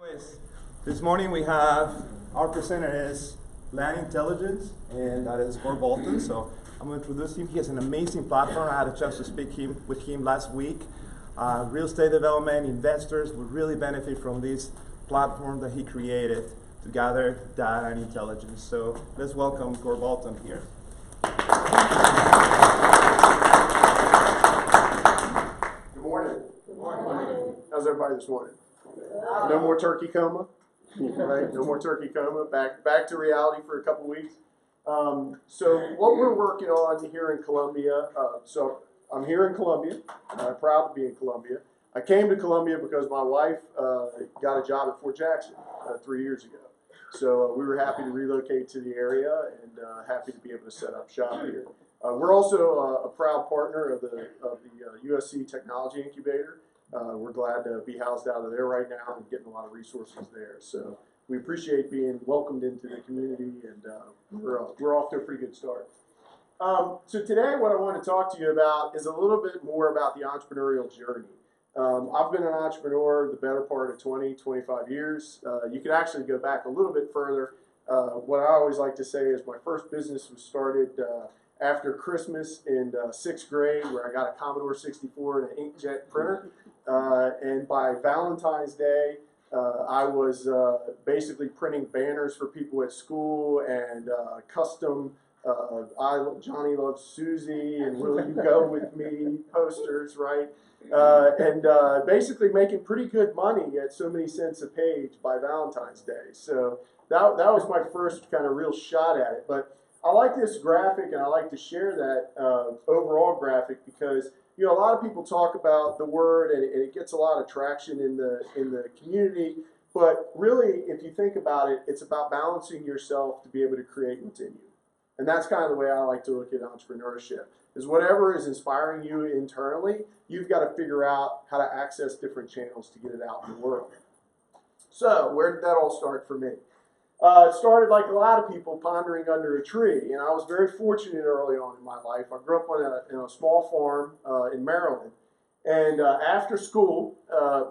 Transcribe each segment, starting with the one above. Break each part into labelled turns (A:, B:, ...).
A: Anyways, this morning we have our presenter is Land Intelligence, and that is Gore Bolton. So I'm going to introduce him. He has an amazing platform. I had a chance to speak with him last week. Real estate development investors would really benefit from this platform that he created to gather data and intelligence. So let's welcome Gore Bolton here.
B: Good morning. Good morning. How's everybody this morning? No more turkey coma, right? No more turkey coma. Back to reality for a couple weeks. So what we're working on here in Columbia. So I'm here in Columbia. I'm proud to be in Columbia. I came to Columbia because my wife got a job at Fort Jackson 3 years ago. So we were happy to relocate to the area and happy to be able to set up shop here. We're also a proud partner of the USC Technology Incubator. We're glad to be housed out of there right now and getting a lot of resources there. So we appreciate being welcomed into the community, and we're off to a pretty good start. So today what I want to talk to you about is a little bit more about the entrepreneurial journey. I've been an entrepreneur the better part of 25 years. You could actually go back a little bit further. What I always like to say is my first business was started after Christmas in 6th grade, where I got a Commodore 64 and an inkjet printer. And by Valentine's Day, I was basically printing banners for people at school and custom Johnny Loves Susie and Will You Go With Me posters, right? And basically making pretty good money at so many cents a page by Valentine's Day. So that was my first kind of real shot at it. But I like this graphic, and I like to share that overall graphic because a lot of people talk about the word, and it gets a lot of traction in the community. But really, if you think about it, it's about balancing yourself to be able to create what's in you. And that's kind of the way I like to look at entrepreneurship. Is whatever is inspiring you internally, you've got to figure out how to access different channels to get it out in the world. So where did that all start for me? It started like a lot of people pondering under a tree, and I was very fortunate early on in my life. I grew up on a small farm in Maryland, and after school,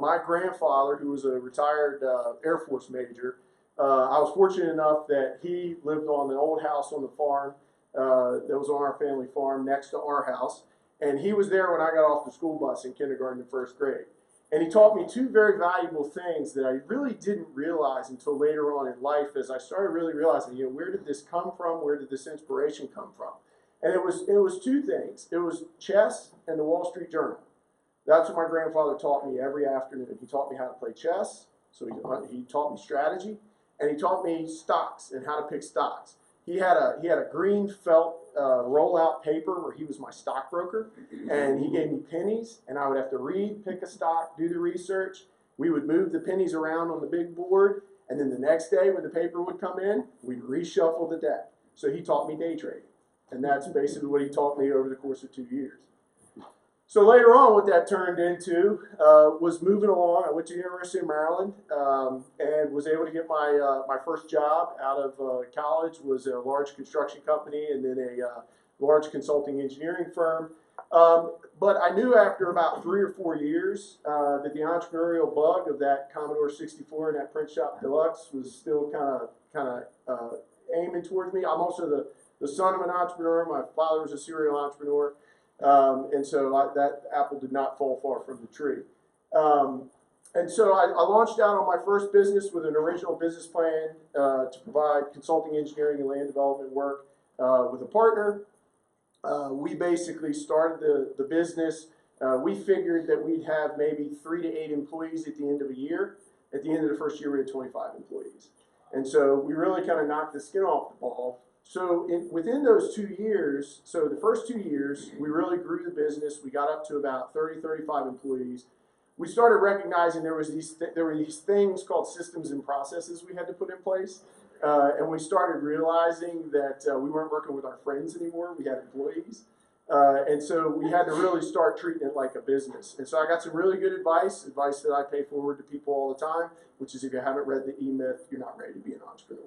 B: my grandfather, who was a retired Air Force major, I was fortunate enough that he lived on an old house on the farm that was on our family farm next to our house, and he was there when I got off the school bus in kindergarten and 1st grade. And he taught me two very valuable things that I really didn't realize until later on in life, as I started really realizing, where did this come from? Where did this inspiration come from? And it was two things. It was chess and the Wall Street Journal. That's what my grandfather taught me every afternoon. He taught me how to play chess, so he taught me strategy, and he taught me stocks and how to pick stocks. He had a green felt rollout paper where he was my stockbroker, and he gave me pennies, and I would have to read, pick a stock, do the research. We would move the pennies around on the big board, and then the next day when the paper would come in, we'd reshuffle the deck. So he taught me day trading, and that's basically what he taught me over the course of 2 years. So later on, what that turned into was moving along. I went to the University of Maryland and was able to get my first job out of college. Was a large construction company and then a large consulting engineering firm. But I knew after about 3 or 4 years that the entrepreneurial bug of that Commodore 64 and that Print Shop Deluxe was still kind of aiming towards me. I'm also the son of an entrepreneur. My father was a serial entrepreneur. And so that apple did not fall far from the tree. And so I launched out on my first business with an original business plan to provide consulting, engineering, and land development work with a partner. We basically started the business. We figured that we'd have maybe 3 to 8 employees at the end of a year. At the end of the first year, we had 25 employees. And so we really kind of knocked the skin off the ball. So within those 2 years, so the first 2 years, we really grew the business. We got up to about 30, 35 employees. We started recognizing there were these things called systems and processes we had to put in place. And we started realizing that we weren't working with our friends anymore. We had employees. And so we had to really start treating it like a business. And so I got some really good advice that I pay forward to people all the time, which is if you haven't read the E-Myth, you're not ready to be an entrepreneur.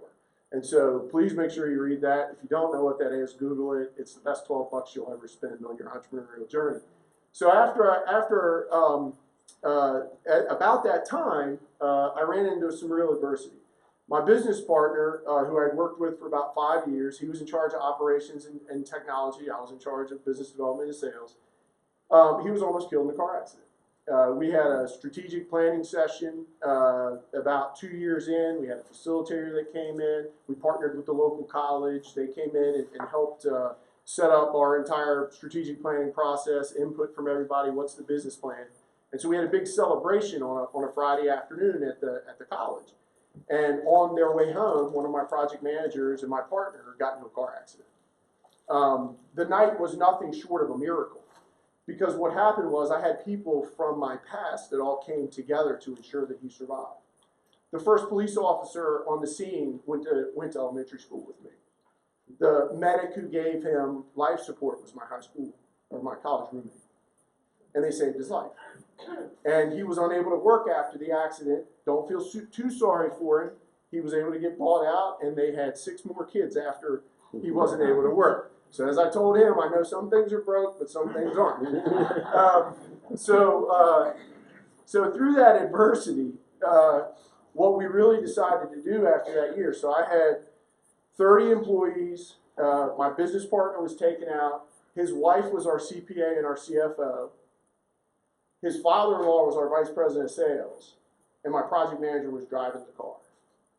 B: And so please make sure you read that. If you don't know what that is, Google it. It's the best $12 you'll ever spend on your entrepreneurial journey. So after about that time, I ran into some real adversity. My business partner, who I'd worked with for about 5 years, he was in charge of operations and technology. I was in charge of business development and sales. He was almost killed in a car accident. We had a strategic planning session about 2 years in. We had a facilitator that came in. We partnered with the local college. They came in and helped set up our entire strategic planning process, input from everybody, what's the business plan. And so we had a big celebration on a Friday afternoon at the college. And on their way home, one of my project managers and my partner got into a car accident. The night was nothing short of a miracle. Because what happened was I had people from my past that all came together to ensure that he survived. The first police officer on the scene went to elementary school with me. The medic who gave him life support was my high school or my college roommate. And they saved his life. And he was unable to work after the accident. Don't feel too sorry for him. He was able to get bought out, and they had 6 more kids after he wasn't able to work. So as I told him, I know some things are broke, but some things aren't. So through that adversity, what we really decided to do after that year, so I had 30 employees. My business partner was taken out. His wife was our CPA and our CFO. His father-in-law was our vice president of sales. And my project manager was driving the car.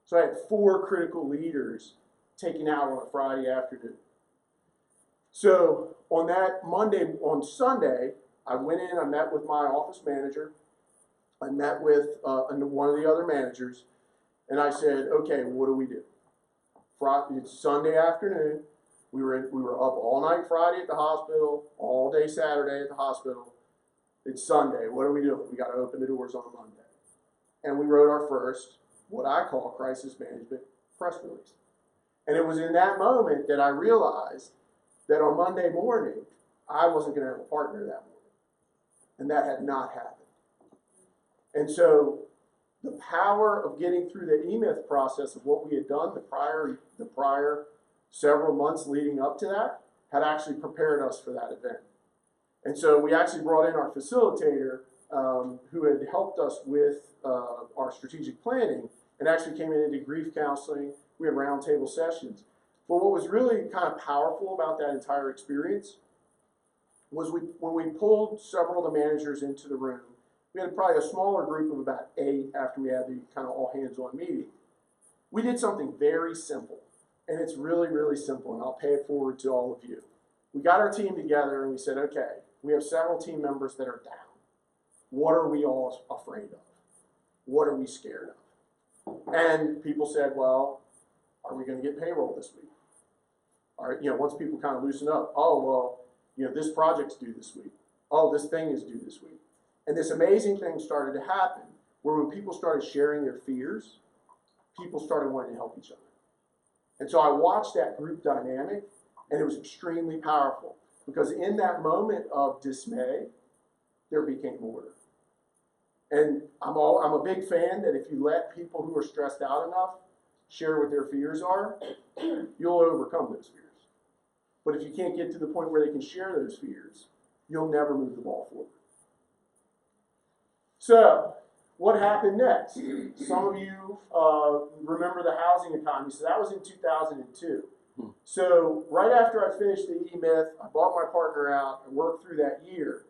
B: So I had 4 critical leaders taken out on a Friday afternoon. So on Sunday, I went in, I met with my office manager, I met with one of the other managers, and I said, okay, what do we do? It's Sunday afternoon, we were up all night Friday at the hospital, all day Saturday at the hospital. It's Sunday, what are we doing? We got to open the doors on Monday. And we wrote our first, what I call crisis management press release. And it was in that moment that I realized that on Monday morning, I wasn't going to have a partner that morning. And that had not happened. And so the power of getting through the E-Myth process of what we had done the prior several months leading up to that had actually prepared us for that event. And so we actually brought in our facilitator who had helped us with our strategic planning and actually came in and did grief counseling. We had roundtable sessions. But what was really kind of powerful about that entire experience was when we pulled several of the managers into the room, we had probably a smaller group of about 8 after we had the kind of all hands-on meeting. We did something very simple, and it's really, really simple, and I'll pay it forward to all of you. We got our team together and we said, okay, we have several team members that are down. What are we all afraid of? What are we scared of? And people said, well, are we going to get payroll this week? All right, once people kind of loosen up, oh, well, this project's due this week. Oh, this thing is due this week. And this amazing thing started to happen where when people started sharing their fears, people started wanting to help each other. And so I watched that group dynamic, and it was extremely powerful because in that moment of dismay, there became order. And I'm a big fan that if you let people who are stressed out enough share what their fears are, you'll overcome those fears. But if you can't get to the point where they can share those fears, you'll never move the ball forward. So, what happened next? Some of you remember the housing economy. So that was in 2002. So right after I finished the E-Myth, I bought my partner out and worked through that year.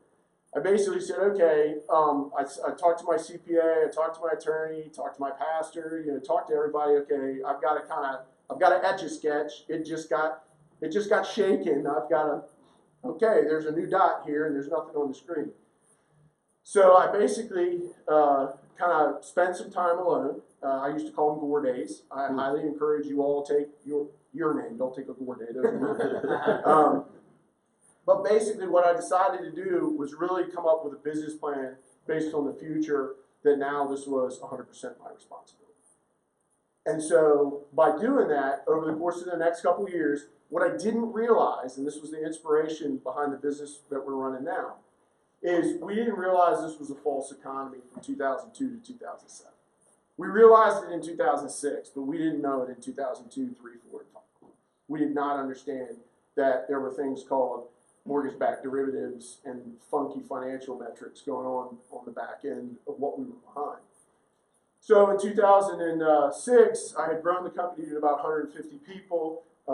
B: I basically said, okay, I talked to my CPA, I talked to my attorney, talked to my pastor, talked to everybody. Okay, I've got to etch a sketch. It just got shaken. Okay, there's a new dot here and there's nothing on the screen. So I basically kind of spent some time alone. I used to call them Gore days. I highly encourage you all to take your name. Don't take a Gore day. Those are mine. But basically what I decided to do was really come up with a business plan based on the future that now this was 100% my responsibility. And so by doing that, over the course of the next couple of years, what I didn't realize, and this was the inspiration behind the business that we're running now, is we didn't realize this was a false economy from 2002 to 2007. We realized it in 2006, but we didn't know it in 2002, 3, 4, and 5. We did not understand that there were things called mortgage-backed derivatives and funky financial metrics going on the back end of what we were behind. So in 2006, I had grown the company to about 150 people. We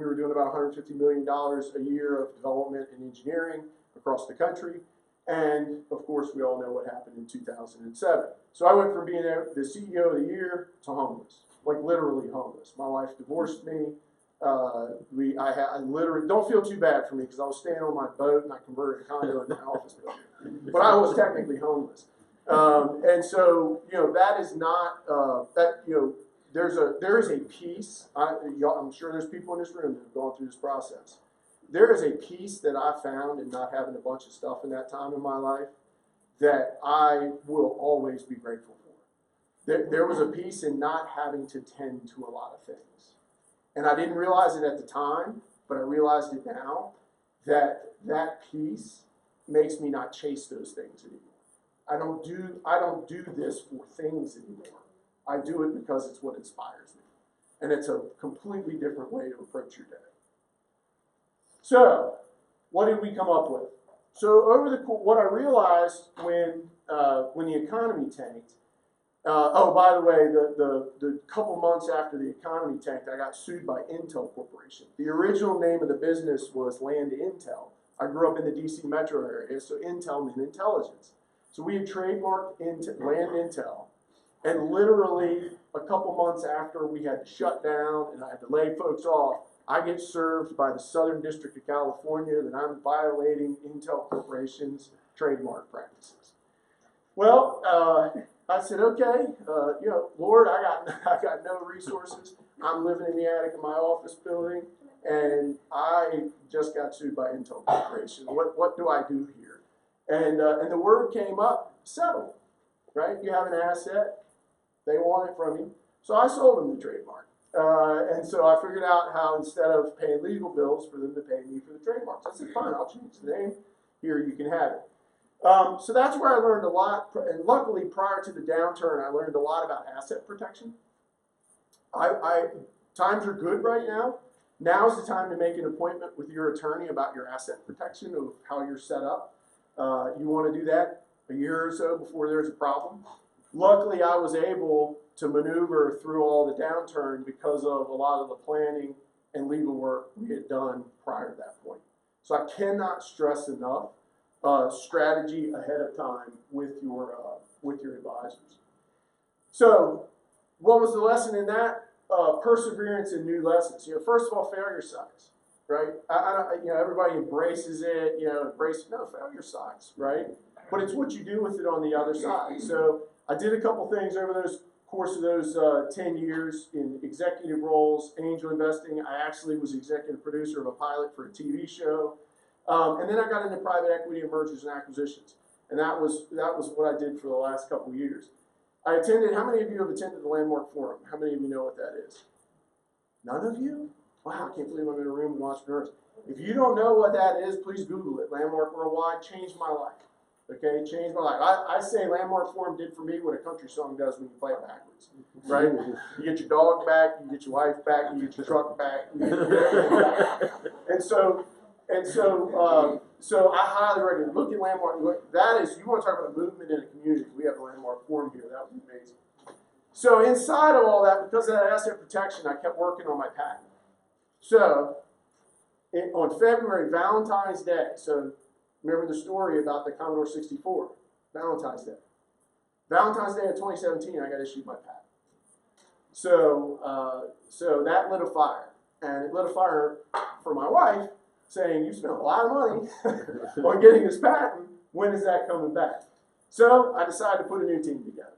B: were doing about $150 million a year of development and engineering across the country. And of course, we all know what happened in 2007. So I went from being the CEO of the year to homeless, like literally homeless. My wife divorced me. I literally, don't feel too bad for me because I was staying on my boat and I converted a condo into an office building. But I was technically homeless. And so, that is not, there is a piece, I'm sure there's people in this room that have gone through this process. There is a piece that I found in not having a bunch of stuff in that time in my life that I will always be grateful for. There was a piece in not having to tend to a lot of things. And I didn't realize it at the time, but I realized it now, that piece makes me not chase those things anymore. I don't do this for things anymore. I do it because it's what inspires me. And it's a completely different way to approach your day. So, what did we come up with? So what I realized when the economy tanked, by the way, the couple months after the economy tanked, I got sued by Intel Corporation. The original name of the business was Land Intel. I grew up in the DC metro area, so Intel meant intelligence. So we had trademarked Land Intel, and literally a couple months after we had to shut down and I had to lay folks off, I get served by the Southern District of California that I'm violating Intel Corporation's trademark practices. Well, I said, okay, Lord, I got no resources. I'm living in the attic of my office building, and I just got sued by Intel Corporation. What do I do here? And the word came up, settle, right? You have an asset, they want it from you. So I sold them the trademark. And so I figured out how, instead of paying legal bills, for them to pay me for the trademarks. I said, fine, I'll change the name. Here, you can have it. So that's where I learned a lot. And luckily, prior to the downturn, I learned a lot about asset protection. Times are good right now. Now's the time to make an appointment with your attorney about your asset protection of how you're set up. You want to do that a year or so before there's a problem. Luckily, I was able to maneuver through all the downturn because of a lot of the planning and legal work we had done prior to that point. So I cannot stress enough strategy ahead of time with your advisors. So, what was the lesson in that? Perseverance and new lessons. First of all, failure sucks, right? Everybody embraces it. Failure sucks, right? But it's what you do with it on the other side. So I did a couple things over those course of those 10 years in executive roles, angel investing. I actually was executive producer of a pilot for a TV show. And then I got into private equity and mergers and acquisitions. And that was what I did for the last couple years. I attended, how many of you have attended the Landmark Forum? How many of you know what that is? None of you? Wow, I can't believe I'm in a room with entrepreneurs. If you don't know what that is, please Google it. Landmark Worldwide changed my life. Okay, changed my life. I say Landmark Forum did for me what a country song does when you play it backwards, right? You get your dog back, you get your wife back, you get your truck back, you get your back. So I highly recommend, look at Landmark. That is, you want to talk about a movement in a community. We have a Landmark Forum here. That would be amazing. So inside of all that, because of that asset protection, I kept working on my patent. So on February, Valentine's Day, so remember the story about the Commodore 64, Valentine's Day. Valentine's Day of 2017, I got issued my patent. So that lit a fire. And it lit a fire for my wife, saying, you spent a lot of money on getting this patent. When is that coming back? So I decided to put a new team together.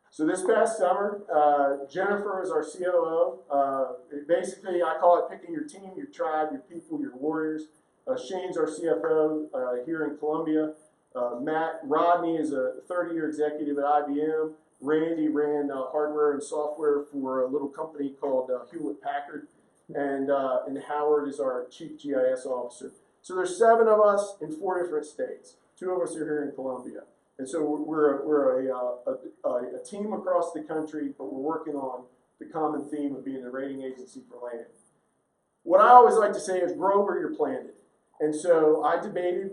B: So this past summer, Jennifer is our COO. Basically, I call it picking your team, your tribe, your people, your warriors. Shane's our CFO here in Columbia. Rodney is a 30-year executive at IBM. Randy ran hardware and software for a little company called Hewlett-Packard. And Howard is our chief GIS officer. So there's 7 of us in 4 different states. 2 of us are here in Columbia. And so we're a team across the country, but we're working on the common theme of being the rating agency for land. What I always like to say is grow where you're planted. And so I debated.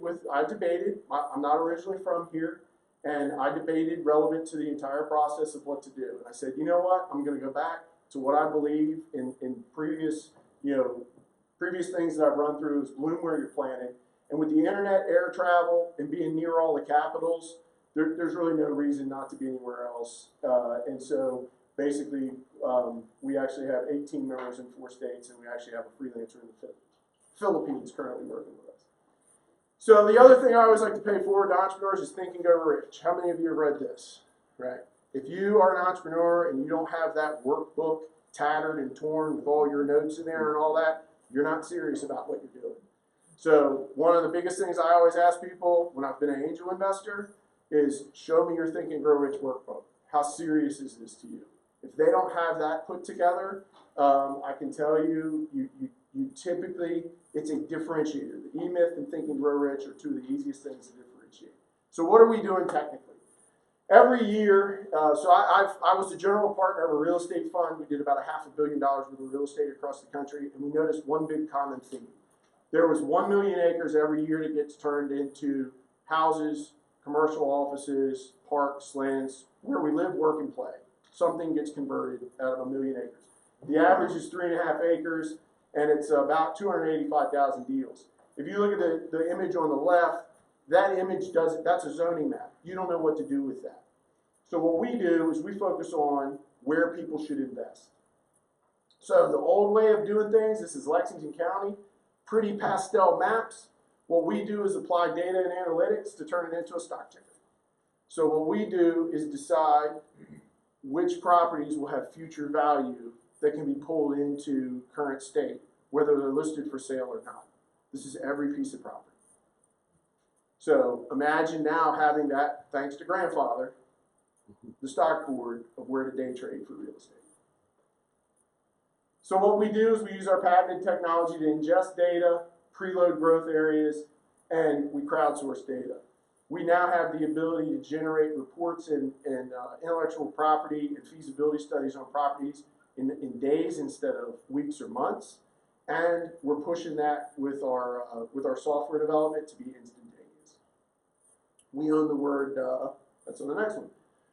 B: I'm not originally from here, and I debated relevant to the entire process of what to do. And I said, you know what? I'm going to go back to what I believe in previous, previous things that I've run through is bloom where you're planted. And with the internet, air travel, and being near all the capitals, there's really no reason not to be anywhere else. And so basically, we actually have 18 members in 4 states, and we actually have a freelancer in the Philippines currently working with us. So the other thing I always like to pay forward to entrepreneurs is Think and Go Rich. How many of you have read this? Right? If you are an entrepreneur and you don't have that workbook tattered and torn with all your notes in there and all that, you're not serious about what you're doing. So one of the biggest things I always ask people when I've been an angel investor is show me your Think and Grow Rich workbook. How serious is this to you? If they don't have that put together, I can tell you typically, it's a differentiator. The E-Myth and Think and Grow Rich are 2 of the easiest things to differentiate. So what are we doing technically? Every year, so I was the general partner of a real estate fund. We did about $500 million worth of real estate across the country, and we noticed one big common theme. There was 1 million acres every year that gets turned into houses, commercial offices, parks, lands, where we live, work, and play. Something gets converted out of 1 million acres. The average is 3.5 acres, and it's about 285,000 deals. If you look at the image on the left, that image that's a zoning map. You don't know what to do with that. So what we do is we focus on where people should invest. So the old way of doing things, this is Lexington County, pretty pastel maps. What we do is apply data and analytics to turn it into a stock ticker. So what we do is decide which properties will have future value that can be pulled into current state, whether they're listed for sale or not. This is every piece of property. So imagine now having that, thanks to grandfather, the stock board of where to day trade for real estate. So what we do is we use our patented technology to ingest data, preload growth areas, and we crowdsource data. We now have the ability to generate reports and intellectual property and feasibility studies on properties in days instead of weeks or months. And we're pushing that with our software development to be instantaneous. We own the word, that's on the next one.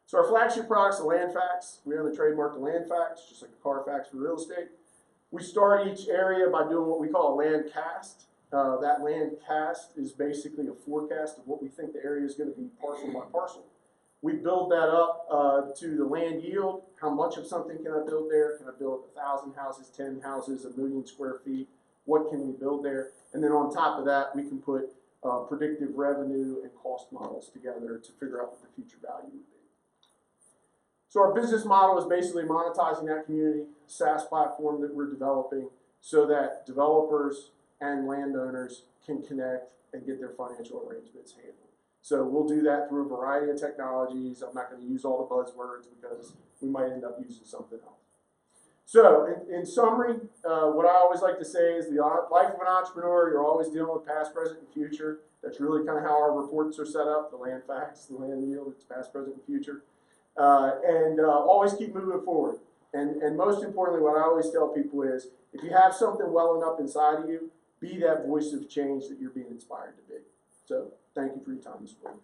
B: So our flagship product's the land facts. We own the trademark to land facts, just like a Carfax for real estate. We start each area by doing what we call a land cast. That land cast is basically a forecast of what we think the area is going to be parcel by parcel. We build that up to the land yield. How much of something can I build there? Can I build 1,000 houses, 10 houses, 1 million square feet? What can we build there? And then on top of that, we can put predictive revenue and cost models together to figure out what the future value would be. So our business model is basically monetizing that community, SaaS platform that we're developing so that developers and landowners can connect and get their financial arrangements handled. So we'll do that through a variety of technologies. I'm not going to use all the buzzwords because we might end up using something else. So in summary, what I always like to say is the life of an entrepreneur, you're always dealing with past, present, and future. That's really kind of how our reports are set up, the land facts, the land yield, it's past, present, and future. Always keep moving forward. And most importantly, what I always tell people is, if you have something welling up inside of you, be that voice of change that you're being inspired to be. So thank you for your time this morning.